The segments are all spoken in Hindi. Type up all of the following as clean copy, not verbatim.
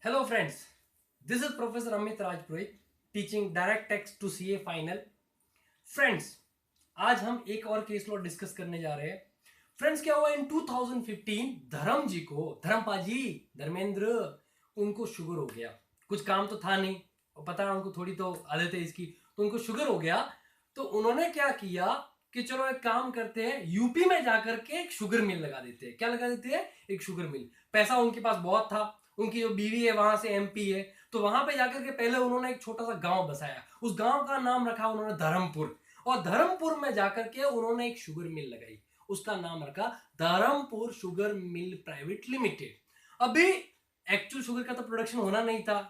Hello friends, this is Professor Amit Rajpurohit teaching direct text to CA final. Friends, आज हम एक और केस लॉ डिस्कस करने जा रहे हैं. फ्रेंड्स, क्या हुआ इन 2015 धर्म जी को, धर्मपा जी, धर्मेंद्र, उनको शुगर हो गया. कुछ काम तो था नहीं और पता है उनको थोड़ी तो आदत है इसकी, तो उनको शुगर हो गया. तो उन्होंने क्या किया कि चलो एक काम करते हैं, यूपी में जाकर के एक शुगर मिल लगा देते हैं. क्या लगा देते हैं? एक शुगर मिल. पैसा उनके पास बहुत था, उनकी जो बीवी है वहां से एमपी है, तो वहां पे जाकर के पहले उन्होंने एक छोटा सा गांव बसाया. उस गांव का नाम रखा उन्होंने धर्मपुर, और धर्मपुर में जाकर के उन्होंने एक शुगर मिल लगाई. उसका नाम रखा Dharampur sugar mill private limited. अभी एक्चुअल शुगर का तो प्रोडक्शन होना नहीं था,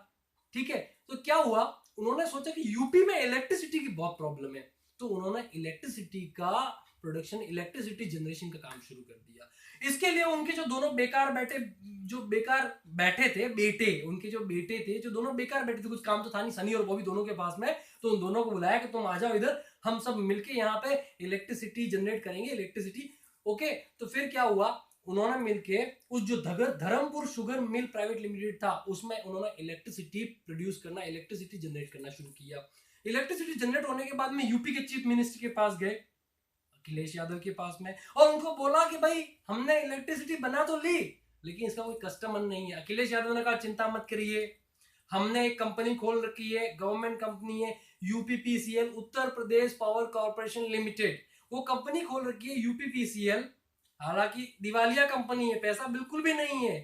ठीक है. तो क्या हुआ, उन्होंने सोचा कि यूपी में इलेक्ट्रिसिटी की बहुत प्रॉब्लम है, तो उन्होंने इलेक्ट्रिसिटी का प्रोडक्शन, इलेक्ट्रिसिटी जनरेशन का काम शुरू कर दिया. इसके लिए उनके जो दोनों बेकार बैठे थे बेटे, उनके जो बेटे थे, जो दोनों बेकार बैठे थे, कुछ काम तो था नहीं, सनी और बॉबी दोनों के पास में, तो उन दोनों को बुलाया कि तुम आ जाओ इधर, हम सब मिलके यहाँ पे इलेक्ट्रिसिटी जनरेट करेंगे, इलेक्ट्रिसिटी. ओके, तो फिर क्या हुआ, उन्होंने मिलके उस जो Dharampur sugar mill private limited था, उसमें उन्होंने इलेक्ट्रिसिटी प्रोड्यूस करना, इलेक्ट्रिसिटी जनरेट करना शुरू किया. इलेक्ट्रिसिटी जनरेट होने के बाद में यूपी के चीफ मिनिस्टर के पास गए, अखिलेश यादव के पास में, और उनको बोला कि भाई हमने इलेक्ट्रिसिटी बना तो ली, लेकिन इसका कोई कस्टमर नहीं है. अखिलेश यादव ने कहा चिंता मत करिए, हमने एक कंपनी खोल रखी है, गवर्नमेंट कंपनी है, UPPCL, Uttar Pradesh power corporation limited. वो कंपनी खोल रखी है यूपीपीसीएल. हालांकि दिवालिया कंपनी है, पैसा बिल्कुल भी नहीं है,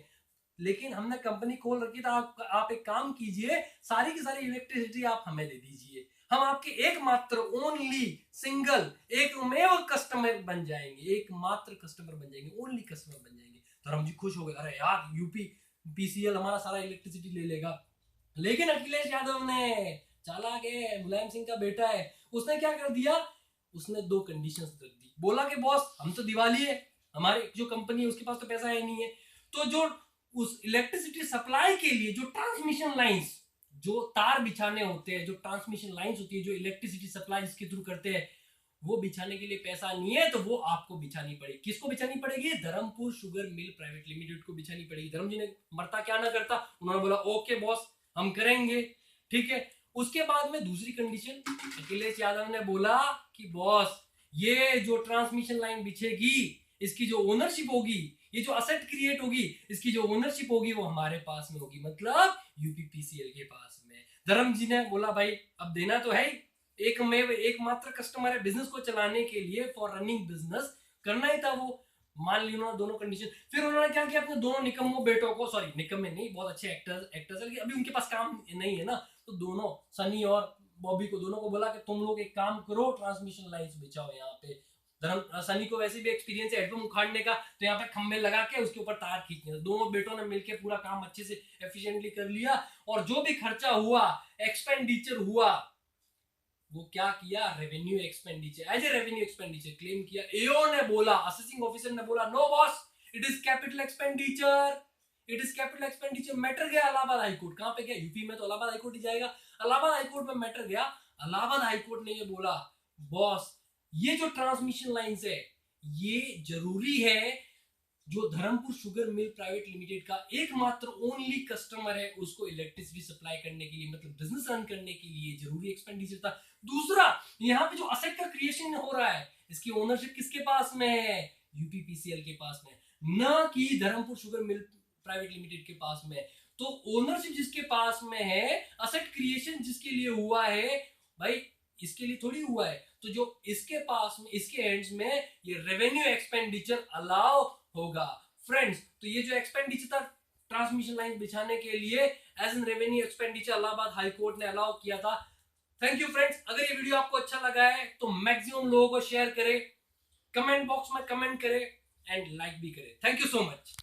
लेकिन हमने कंपनी खोल रखी. तो आप एक काम कीजिए, सारी की सारी इलेक्ट्रिसिटी आप हमें दे दीजिए, हम आपके एकमात्र, ओनली, सिंगल, एकमेव कस्टमर बन जाएंगे, एकमात्र कस्टमर बन जाएंगे, ओनली कस्टमर बन जाएंगे. धर्म जी खुश हो गए, अरे यार यूपी पीसीएल हमारा सारा इलेक्ट्रिसिटी ले लेगा. लेकिन अखिलेश यादव ने, चालाक है, मुलायम सिंह का बेटा है, उसने क्या कर दिया, उसने दो कंडीशंस रख दी. बोला कि बॉस हम तो दिवाली है, हमारी जो कंपनी है उसके पास तो पैसा है नहीं है, तो जो उस इलेक्ट्रिसिटी सप्लाई के लिए जो ट्रांसमिशन लाइंस, जो तार बिछाने होते हैं, जो ट्रांसमिशन लाइंस होती है, जो इलेक्ट्रिसिटी सप्लाई इसके थ्रू करते हैं, वो बिछाने के लिए पैसा नहीं है, तो वो आपको बिछानी पड़ेगी. किसको बिछानी पड़ेगी? Dharampur sugar mill private limited को बिछानी पड़ेगी. धर्म जी ने मरता क्या ना करता, उन्होंने बोला ओके बॉस हम करेंगे, ठीक है. उसके बाद में दूसरी कंडीशन, अखिलेश यादव ने बोला कि बॉस ये जो ट्रांसमिशन लाइन बिछेगी, इसकी जो ओनरशिप होगी, ये जो असेट क्रिएट होगी, इसकी जो ओनरशिप होगी वो हमारे पास में होगी, मतलब यूपीपीसीएल के पास में. धर्म जी ने बोला भाई अब देना तो है ही, एकमात्र कस्टमर है, बिजनेस को चलाने के लिए, फॉर रनिंग बिजनेस करना ही था वो. मान ली उन्होंने दोनों कंडीशन. फिर उन्होंने क्या किया, अपने दोनों निकम्मों बेटों को, सॉरी निकम्मे नहीं, बहुत अच्छे एक्टर्स है, लेकिन अभी उनके पास काम नहीं है ना, तो दोनों सनी और बॉबी को, दोनों को बोला कि तुम लोग एक काम करो, ट्रांसमिशन लाइंस बिछाओ यहाँ पे. सनी को वैसे भी एक्सपीरियंस है हेडपम्प उखाड़ने का, तो यहाँ पे खंबे लगा के उसके ऊपर तार खींचने. दोनों बेटों ने मिलकर पूरा काम अच्छे से एफिशिएंटली कर लिया, और जो भी खर्चा हुआ, एक्सपेंडिचर हुआ, वो क्या किया, revenue expenditure, as a revenue expenditure claim किया. एओ ने बोला, असेसिंग ऑफिसर ने बोला no boss, it is capital expenditure, it is capital expenditure. Matter गया इलाहाबाद हाईकोर्ट. कहां पे गया? यूपी में तो इलाहाबाद हाईकोर्ट ही जाएगा. इलाहाबाद हाईकोर्ट में मैटर गया. इलाहाबाद हाईकोर्ट ने ये बोला, बॉस ये जो ट्रांसमिशन लाइंस है ये जरूरी है, जो Dharampur sugar mill private limited का एकमात्र ओनली कस्टमर है, उसको इलेक्ट्रिसिटी सप्लाई करने के लिए, मतलब बिजनेस रन करने के लिए जरूरी एक्सपेंडिचर था. दूसरा, यहाँ पे जो असेट का क्रिएशन हो रहा है, इसकी ओनरशिप किसके पास में है? यूपीपीसीएल के पास में, न कि Dharampur sugar mill private limited के पास में. तो ओनरशिप जिसके पास में है, असेट क्रिएशन जिसके लिए हुआ है, भाई इसके लिए थोड़ी हुआ है, तो जो इसके पास में, इसके एंड्स में ये रेवेन्यू एक्सपेंडिचर अलाउ होगा. फ्रेंड्स, तो ये जो एक्सपेंडिचर था ट्रांसमिशन लाइन बिछाने के लिए, as an revenue expenditure, Allahabad high court ने अलाउ किया था. Thank you friends. अगर ये वीडियो आपको अच्छा लगा है तो मैक्सिमम लोगों को शेयर करें, कमेंट बॉक्स में कमेंट करें, एंड लाइक भी करें. Thank you so much.